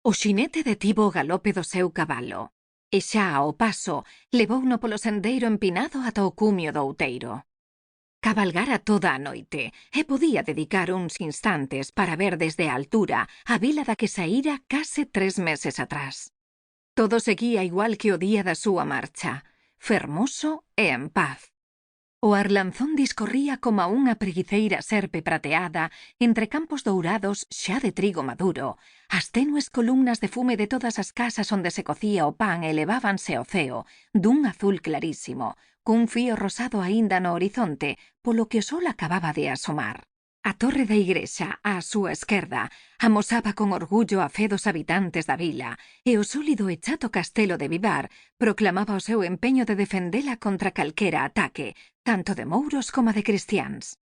O xinete detivo o galope do seu cabalo, e xa ao paso levouno polo sendeiro empinado ata o cumio do outeiro. Cabalgara toda a noite e podía dedicar uns instantes para ver desde a altura a vila da que saíra case 3 meses atrás. Todo seguía igual que o día da súa marcha, fermoso e en paz. O Arlanzón discorría coma unha preguiceira serpe prateada entre campos dourados xa de trigo maduro. As tenues columnas de fume de todas as casas onde se cocía o pan elevábanse ao ceo, dun azul clarísimo, cun fío rosado aínda no horizonte, polo que o sol acababa de asomar. A torre da igrexa, á súa esquerda, amosaba con orgullo a fe dos habitantes da vila, e o sólido e chato castelo de Vivar proclamaba o seu empeño de defendela contra calquera ataque, tanto de mouros como de cristiáns.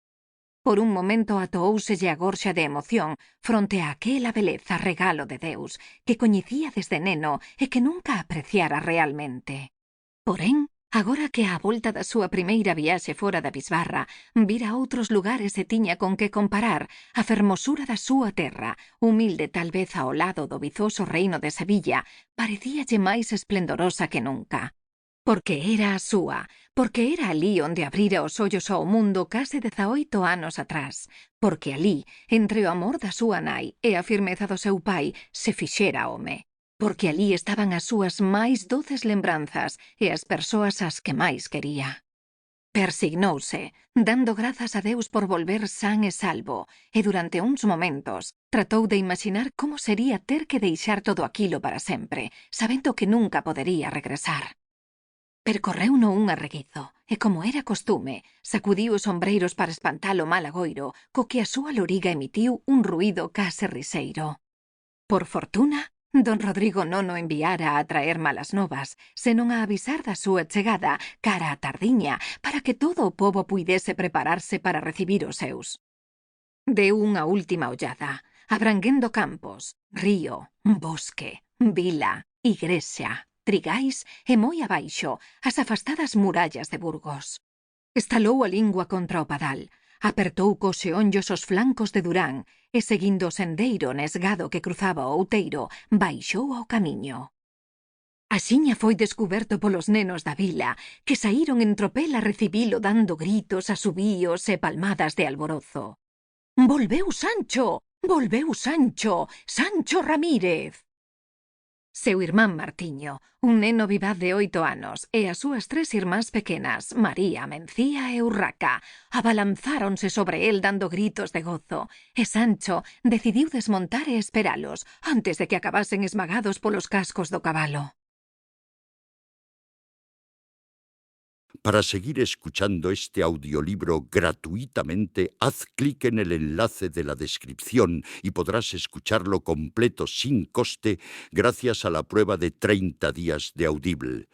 Por un momento atoóuselle a gorxa de emoción fronte a aquela beleza regalo de Deus, que coñecía desde neno e que nunca apreciara realmente. Porén, agora que á volta da súa primeira viaxe fora da bisbarra, vira outros lugares e tiña con que comparar a fermosura da súa terra, humilde tal vez ao lado do vizoso reino de Sevilla, parecíalle máis esplendorosa que nunca. Porque era a súa, porque era alí onde abrira os ollos ao mundo case 18 anos atrás, porque alí, entre o amor da súa nai e a firmeza do seu pai, se fixera home. Porque alí estaban as súas máis doces lembranzas e as persoas as que máis quería. Persignouse, dando grazas a Deus por volver san e salvo, e durante uns momentos tratou de imaginar como sería ter que deixar todo aquilo para sempre, sabendo que nunca podería regresar. Percorreuno un arreguizo, e como era costume, sacudiu os ombreiros para espantar o mal agoiro, co que a súa loriga emitiu un ruído case riseiro. Por fortuna, don Rodrigo non o enviara a traer malas novas, senón a avisar da súa chegada cara a tardiña para que todo o pobo puidese prepararse para recibir os seus. Deu unha última ollada, abranguendo campos, río, bosque, vila, igrexa, trigais e moi abaixo as afastadas murallas de Burgos. Estalou a lingua contra o padal, apertou cos xeonllos os flancos de Durán e, seguindo o sendeiro nesgado que cruzaba o outeiro, baixou ao camiño. Axiña foi descuberto polos nenos da vila, que saíron en tropel a recibilo dando gritos, asubíos e palmadas de alborozo. «Volveu Sancho! Volveu Sancho! Sancho Ramírez!» Seu irmán Martiño, un neno vivaz de 8 anos, e as súas 3 irmás pequenas, María, Mencía e Urraca, abalanzáronse sobre el dando gritos de gozo, e Sancho decidiu desmontar e esperalos antes de que acabasen esmagados polos cascos do cabalo. Para seguir escuchando este audiolibro gratuitamente, haz clic en el enlace de la descripción y podrás escucharlo completo sin coste gracias a la prueba de 30 días de Audible.